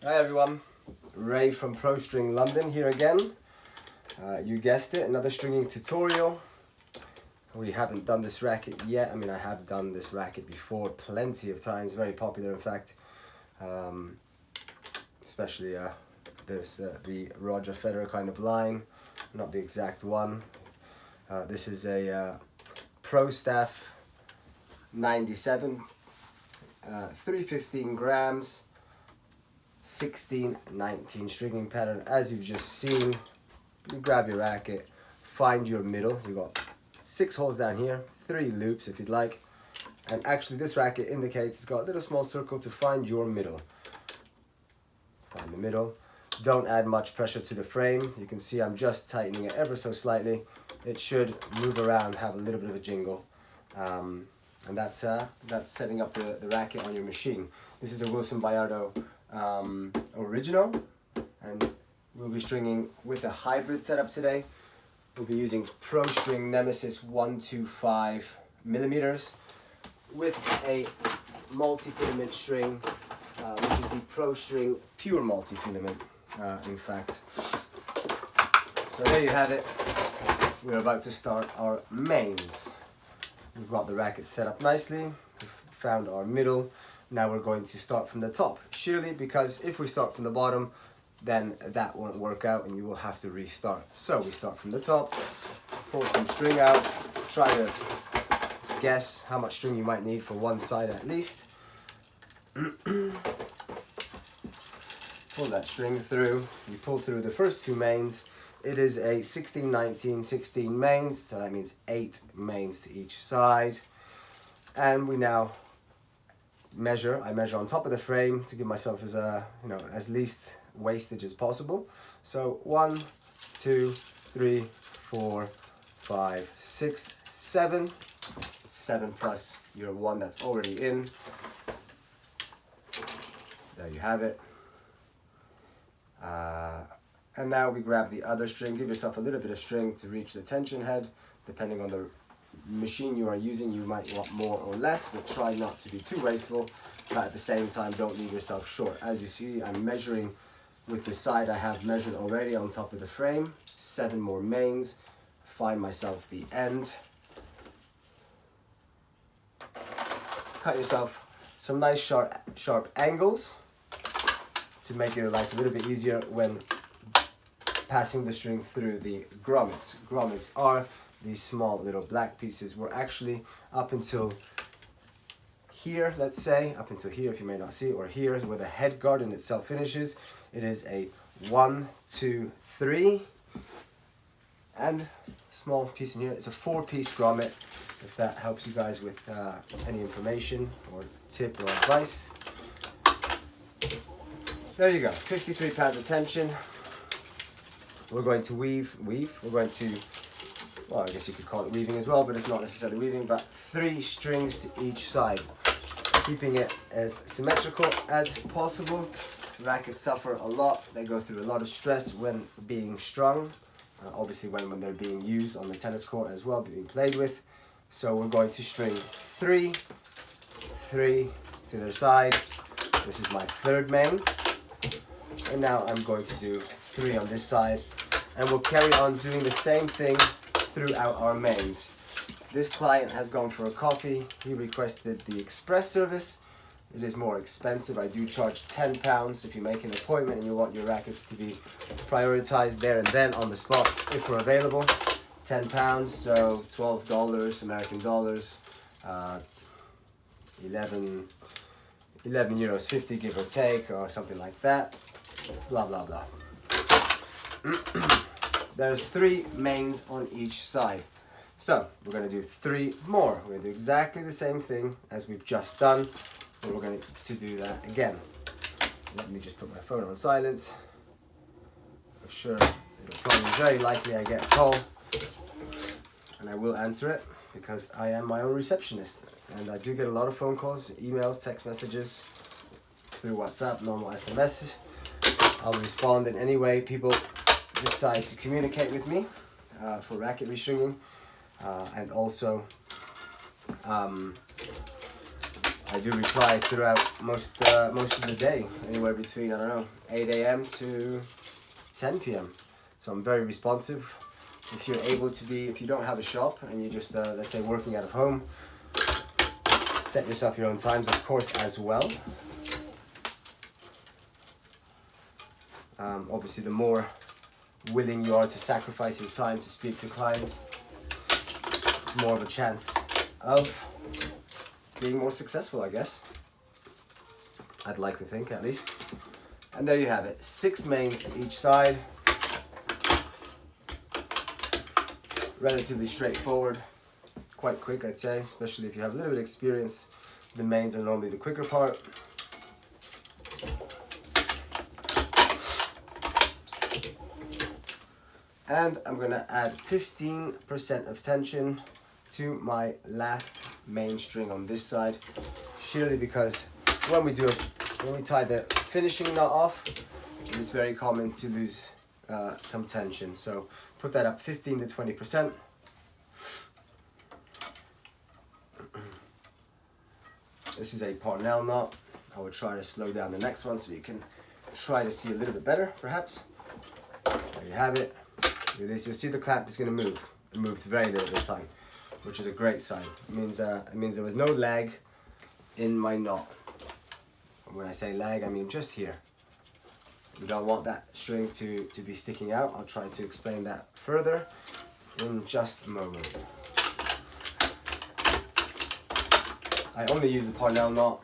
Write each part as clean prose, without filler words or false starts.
Hi everyone, Ray from Pro String London here again. You guessed it, another stringing tutorial. We haven't done this racket yet. I mean, I have done this racket before plenty of times, very popular in fact. Especially the Roger Federer kind of line, not the exact one. This is a Pro Staff 97, 315 grams. 16-19 stringing pattern. As you've just seen, you grab your racket, find your middle. You've got 6 holes down here, 3 loops if you'd like, and actually this racket indicates it's got a little small circle to find your middle. Find the middle. Don't add much pressure to the frame. You can see I'm just tightening it ever so slightly. It should move around, have a little bit of a jingle, and that's setting up the racket on your machine. This is a Wilson Bayardo original, and we'll be stringing with a hybrid setup today. We'll be using Pro String Nemesis 125 millimeters with a multi-filament string, which is the Pro String Pure multi-filament, in fact. So there you have it. We're about to start our mains. We've got the racket set up nicely. We've found our middle. Now we're going to start from the top, surely, because if we start from the bottom, then that won't work out and you will have to restart. So we start from the top, pull some string out, try to guess how much string you might need for one side at least. Pull that string through, you pull through the first 2 mains. It is a 16-19, 16 mains, so that means 8 mains to each side. And we now I measure on top of the frame to give myself as least wastage as possible. So 1, 2, 3, 4, 5, 6, 7. 7 plus your 1 that's already in. There you have it. And now we grab the other string. Give yourself a little bit of string to reach the tension head. Depending on the machine you are using, you might want more or less, but try not to be too wasteful, but at the same time don't leave yourself short. As you see, I'm measuring with the side I have measured already on top of the frame. 7 more mains. Find myself the end. Cut yourself some nice sharp angles to make your life a little bit easier when passing the string through the grommets. Grommets are these small little black pieces. We're actually up until here, let's say, up until here if you may not see, or here is where the head guard in itself finishes. It is a 1, 2, 3, and a small piece in here. It's a 4-piece grommet, if that helps you guys with any information or tip or advice. There you go, 53 pounds of tension. We're going to weave. We're going to, well, I guess you could call it weaving as well, but it's not necessarily weaving, but 3 strings to each side, keeping it as symmetrical as possible. Rackets suffer a lot. They go through a lot of stress when being strung, obviously when they're being used on the tennis court as well, being played with. So we're going to string 3 to their side. This is my 3rd main, and now I'm going to do 3 on this side, and we'll carry on doing the same thing throughout our mains. This client has gone for a coffee. He requested the express service. It is more expensive. I do charge £10 if you make an appointment and you want your rackets to be prioritized there and then on the spot if we're available. £10, so $12 American dollars, 11 euros 50, give or take, or something like that. Blah blah blah. There's 3 mains on each side. So we're going to do 3 more. We're going to do exactly the same thing as we've just done, but we're going to do that again. Let me just put my phone on silence. I'm sure it'll probably very likely I get a call, and I will answer it because I am my own receptionist, and I do get a lot of phone calls, emails, text messages, through WhatsApp, normal SMSs. I'll respond in any way people decide to communicate with me for racket restringing, and also I do reply throughout most of the day, anywhere between, I don't know, 8 a.m. to 10 p.m. So I'm very responsive. If you're able to be, if you don't have a shop and you're just, let's say, working out of home, set yourself your own times, of course, as well. Obviously, the more willing you are to sacrifice your time to speak to clients, more of a chance of being more successful, I guess. I'd like to think, at least. And there you have it, 6 mains each side. Relatively straightforward, quite quick, I'd say, especially if you have a little bit of experience. The mains are normally the quicker part. And I'm gonna add 15% of tension to my last main string on this side, sheerly because when we tie the finishing knot off, it's very common to lose some tension. So put that up 15 to 20%. This is a Parnell knot. I would try to slow down the next one so you can try to see a little bit better, perhaps. There you have it. Do this, you'll see the clamp is going to move. It moved very little this time, which is a great sign. It means there was no lag in my knot. And when I say lag, I mean just here. You don't want that string to be sticking out. I'll try to explain that further in just a moment. I only use the Parnell knot.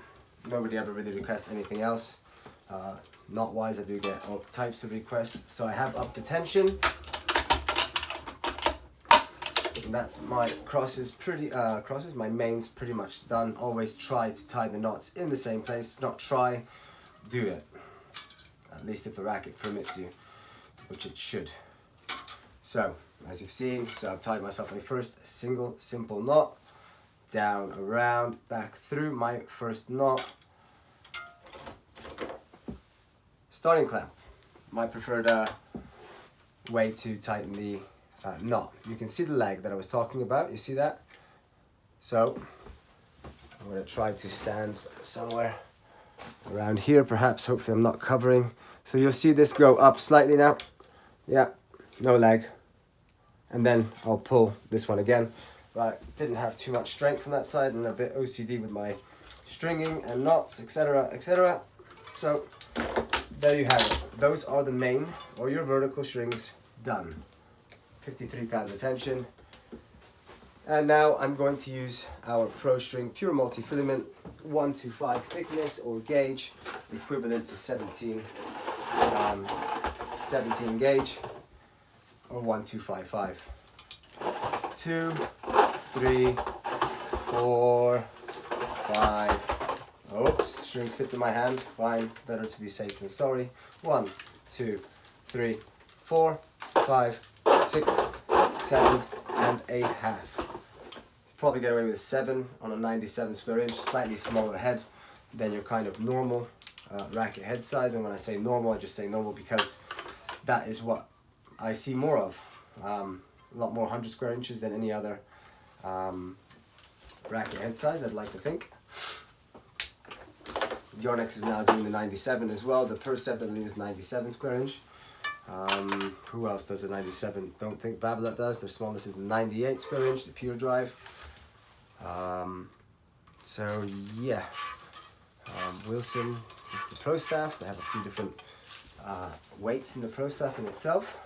Nobody ever really requests anything else. Knot wise, I do get all types of requests. So I have up the tension. And that's my crosses, my mains pretty much done. Always try to tie the knots in the same place. Not try, do it. At least if the racket permits you, which it should. So, as you've seen, I've tied myself a first single simple knot. Down, around, back through my first knot. Starting clamp. My preferred way to tighten the knot. You can see the lag that I was talking about. You see that? So I'm going to try to stand somewhere around here, perhaps. Hopefully I'm not covering. So you'll see this go up slightly now. Yeah, no lag. And then I'll pull this one again. Right, didn't have too much strength from that side and a bit OCD with my stringing and knots, etc, etc. So there you have it. Those are the main or your vertical strings done. 53 pounds of tension. And now I'm going to use our Pro String Pure Multi-Filament 125 thickness or gauge, equivalent to 17 gauge or 1255. 2, 3, 4, 5. Oops, string slipped in my hand. Fine, better to be safe than sorry. 1, 2, 3, 4, 5, 6, 7 and a half. Probably get away with 7 on a 97 square inch, slightly smaller head than your kind of normal racket head size. And when I say normal, I just say normal because that is what I see more of. A lot more 100 square inches than any other racket head size, I'd like to think. Yonex is now doing the 97 as well. The Percept, I believe, is 97 square inch. Who else does a 97? Don't think Babolat does. Their smallest is the 98 square inch, the Pure Drive. So yeah, Wilson is the Pro Staff. They have a few different weights in the Pro Staff in itself.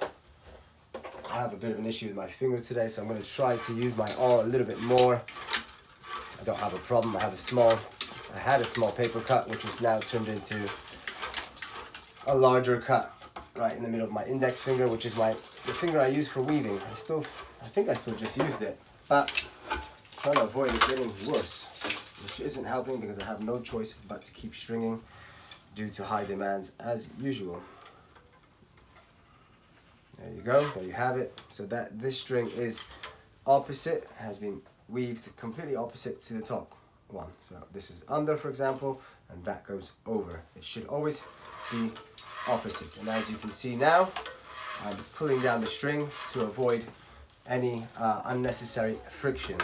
I have a bit of an issue with my finger today, so I'm going to try to use my awl a little bit more. I don't have a problem. I had a small paper cut, which is now turned into a larger cut right in the middle of my index finger, which is the finger I use for weaving. I think I still just used it, but I'm trying to avoid it getting worse, which isn't helping because I have no choice but to keep stringing due to high demands as usual. There you go, there you have it. So that this string is opposite, has been weaved completely opposite to the top one. So this is under, for example, and that goes over. It should always be opposite. And as you can see now, I'm pulling down the string to avoid any unnecessary friction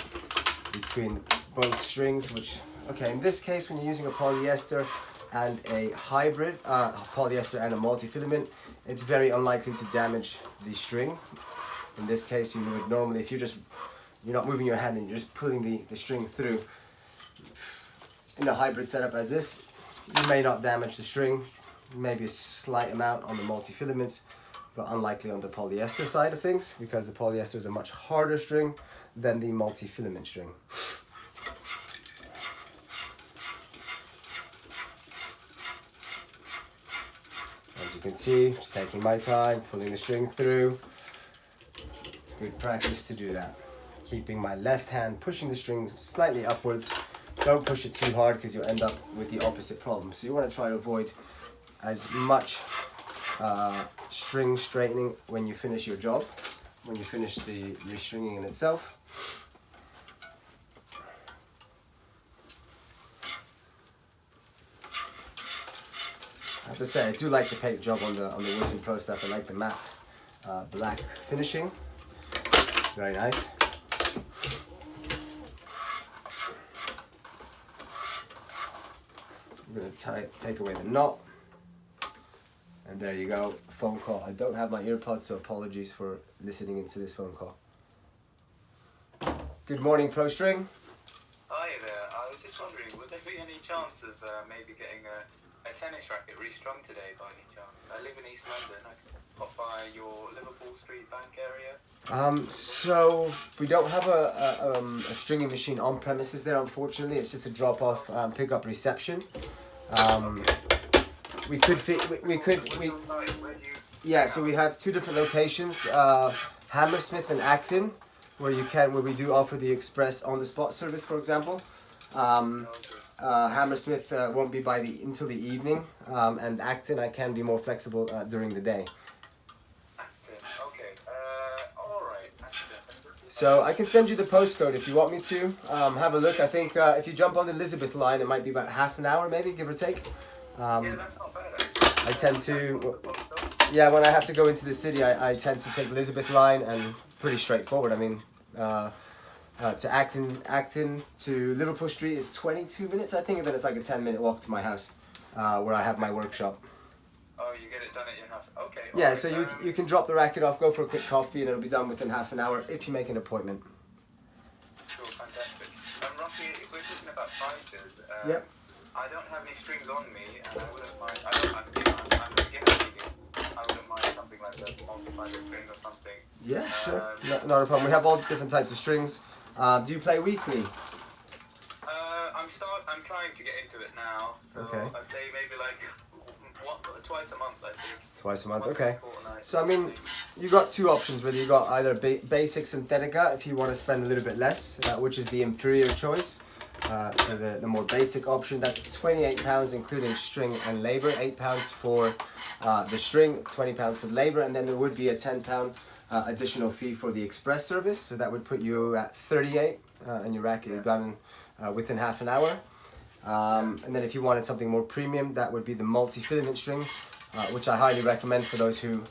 between both strings, which Okay, in this case, when you're using a polyester and a hybrid, polyester and a multi-filament, it's very unlikely to damage the string. In this case, you would normally, if you're not moving your hand and you're just pulling the string through. In a hybrid setup as this, you may not damage the string, maybe a slight amount on the multi-filaments, but unlikely on the polyester side of things, because the polyester is a much harder string than the multi-filament string. As you can see, just taking my time, pulling the string through. Good practice to do that. Keeping my left hand pushing the string slightly upwards. Don't push it too hard because you'll end up with the opposite problem. So you want to try to avoid as much string straightening when you finish your job, when you finish the restringing in itself. I have to say, I do like the paint job on the Wilson Pro stuff. I like the matte black finishing. Very nice. I'm going to take away the knot. And there you go, phone call. I don't have my earpods, so apologies for listening into this phone call. Good morning, Pro String. Hi there. I was just wondering, would there be any chance of maybe getting a tennis racket restrung today by any chance? I live in East London. I could pop by your Liverpool Street Bank area. So we don't have a stringing machine on premises there, unfortunately. It's just a drop-off, pick-up reception. We could yeah, so we have two different locations, Hammersmith and Acton, where we do offer the express on-the-spot service, for example. Hammersmith won't be until the evening, and Acton I can be more flexible during the day. So I can send you the postcode if you want me to. Have a look. I think if you jump on the Elizabeth line, it might be about half an hour, maybe, give or take. Yeah, that's not bad. I tend to, yeah, when I have to go into the city, I tend to take Elizabeth line, and pretty straightforward. I mean, to Acton to Liverpool Street is 22 minutes, I think, and then it's like a 10-minute walk to my house, where I have my workshop. Oh, you get it done at your house. Okay. Yeah, right, so you can drop the racket off, go for a quick coffee, and it'll be done within half an hour if you make an appointment. Sure, fantastic. Roughly, if we're talking about prices, Yep. I don't have any strings on me, and I wouldn't mind. I'm beginner vegan. I wouldn't mind something like a multi-fiber string or something. Yeah, sure. Not a problem. We have all different types of strings. Do you play weekly? I'm trying to get into it now. So Okay. I'd say maybe like twice a month, I think. Twice a month, Once okay. a fortnight, So I mean, you got two options really. You got either basic Synthetica if you want to spend a little bit less, which is the inferior choice. So the more basic option, that's £28 including string and labour, £8 for the string, £20 for the labour, and then there would be a £10 additional fee for the express service. So that would put you at 38 and your racket is done within half an hour. And then if you wanted something more premium, that would be the multi-filament string, which I highly recommend for those who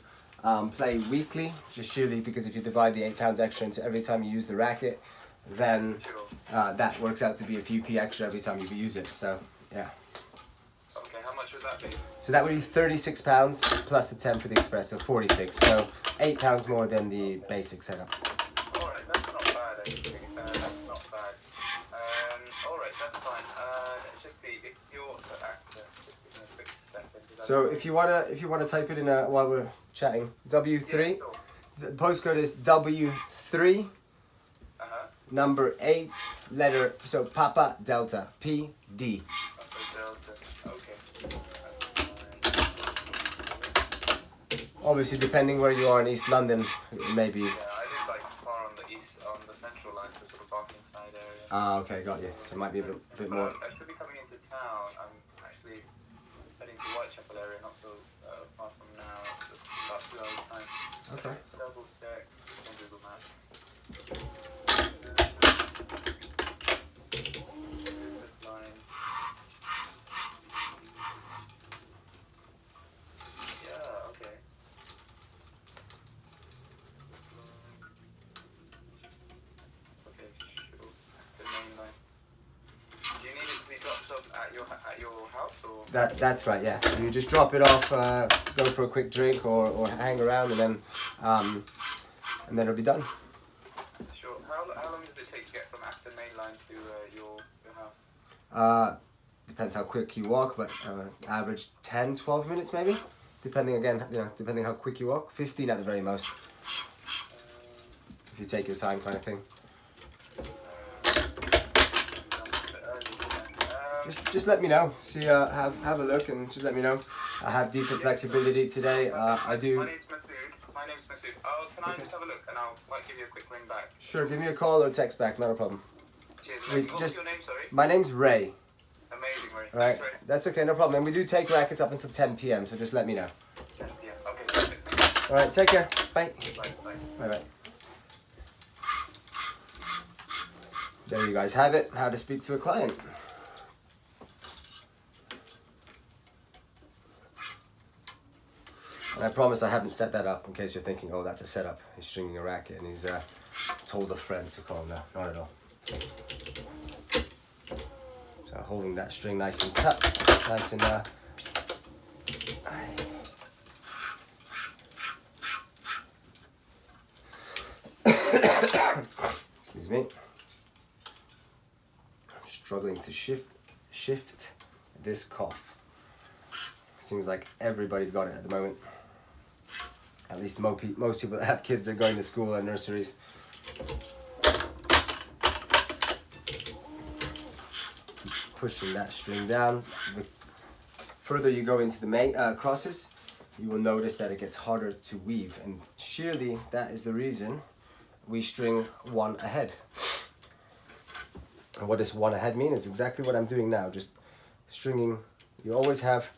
play weekly, just sheerly because if you divide the £8 extra into every time you use the racket, then that works out to be a few p extra every time you use it. So yeah. Okay, how much would that be? So that would be £36 plus the 10 for the express, so 46. So £8 more than the basic setup. Alright, that's not bad actually. That's not bad. Alright, that's fine. Let's just see if you're just give me a quick second. So if you wanna type it in while we're chatting, W3. Yeah, sure. The postcode is W3. Number 8, letter, so Papa Delta, PD. Okay. Obviously, depending where you are in East London, maybe. Yeah, I live like far on the central line, so sort of Barking side area. Ah, okay, got you. So it might be a bit more. I should be coming into town. I'm actually heading to Whitechapel area, not so far from now. It's about 2 hours time. Okay. Double check on Google Maps. Line. Yeah, okay. Okay, sure. The main line. Do you need it to at your house, or? That's right, yeah. You just drop it off, go for a quick drink or hang around, and then it'll be done. Sure. How long does it take to get from Acton Main Line to your house? Depends how quick you walk, but average 10, 12 minutes maybe. Depending again, depending how quick you walk. 15 at the very most. If you take your time, kind of thing. Just let me know. See, have a look and just let me know. I have decent flexibility today. I do. My name's Masood. Oh, can I just have a look and I might give you a quick ring back? Sure, give me a call or text back. Not a problem. Cheers. What's your name? Sorry. My name's Ray. Amazing, Ray. All right, Thanks, Ray. that's okay, no problem. And we do take rackets up until 10 p.m. So just let me know. 10 p.m. Okay, perfect. All right, take care. Bye. Bye. Bye bye. There you guys have it. How to speak to a client. And I promise I haven't set that up in case you're thinking, oh, that's a setup. He's stringing a racket and he's told a friend to call him. No, not at all. So holding that string nice and cut, nice and excuse me. I'm struggling to shift this cough. Seems like everybody's got it at the moment. At least most people that have kids that are going to school or nurseries. Pushing that string down. The further you go into the main crosses, you will notice that it gets harder to weave, and sheerly that is the reason we string one ahead. And what does one ahead mean? Is exactly what I'm doing now, just stringing. You always have,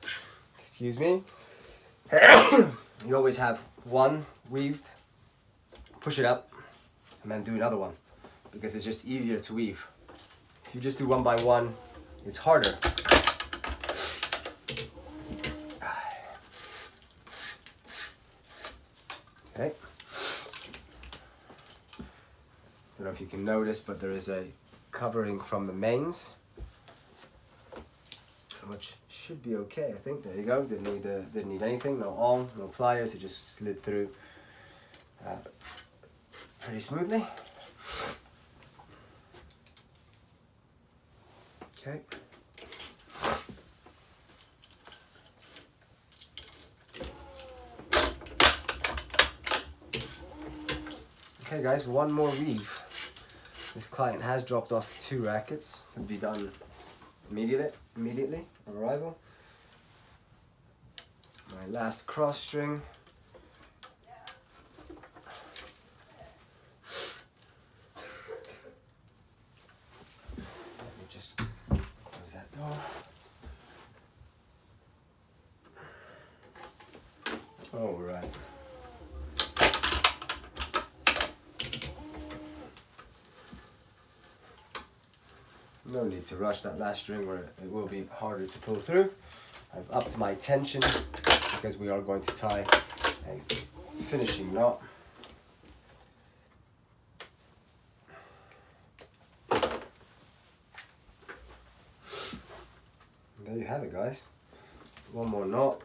excuse me, you always have one weaved, push it up, and then do another one, because it's just easier to weave. If you just do one by one, it's harder. Okay. Don't know if you can notice, but there is a covering from the mains, which should be okay, I think. There you go. Didn't need anything. No awl, no pliers. It just slid through pretty smoothly. Okay. Okay guys, one more weave. This client has dropped off 2 rackets to be done immediately on arrival. My last cross string. Let me just close that door. All right. No need to rush that last string where it will be harder to pull through. I've upped my tension because we are going to tie a finishing knot. And there you have it, guys. One more knot.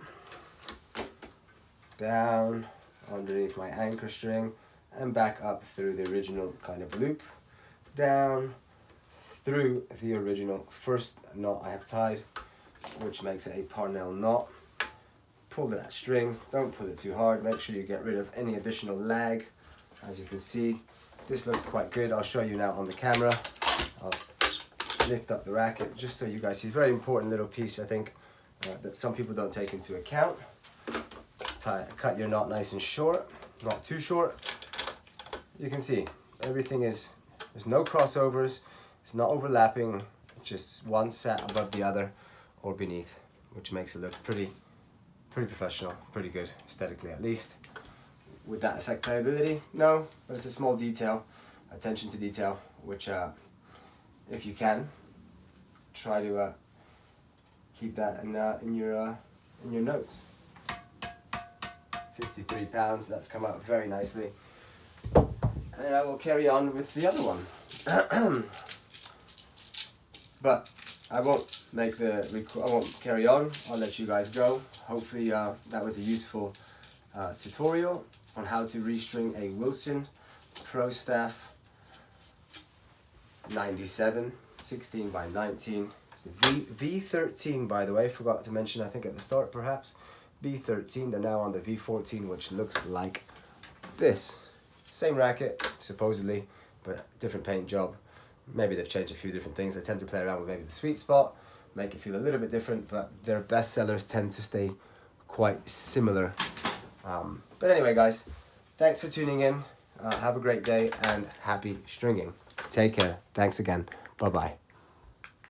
Down underneath my anchor string and back up through the original kind of loop. Down through the original first knot I have tied, which makes it a Parnell knot. Pull that string, don't pull it too hard, make sure you get rid of any additional lag. As you can see, this looks quite good. I'll show you now on the camera. I'll lift up the racket just so you guys see. Very important little piece, I think, that some people don't take into account. Cut your knot nice and short, not too short. You can see everything is, there's no crossovers. It's not overlapping, just one sat above the other or beneath, which makes it look pretty professional, pretty good, aesthetically at least. Would that affect playability? No, but it's a small detail, attention to detail, which if you can, try to keep that in your notes. 53 pounds, that's come out very nicely. And I will carry on with the other one. But I won't I won't carry on. I'll let you guys go. Hopefully that was a useful tutorial on how to restring a Wilson Pro Staff 97 16 by 19. It's the V13, by the way. Forgot to mention, I think at the start perhaps. V13. They're now on the V14, which looks like this. Same racket supposedly, but different paint job. Maybe they've changed a few different things. They tend to play around with maybe the sweet spot, make it feel a little bit different, but their best sellers tend to stay quite similar. But anyway, guys, thanks for tuning in. Have a great day and happy stringing. Take care. Thanks again. Bye-bye.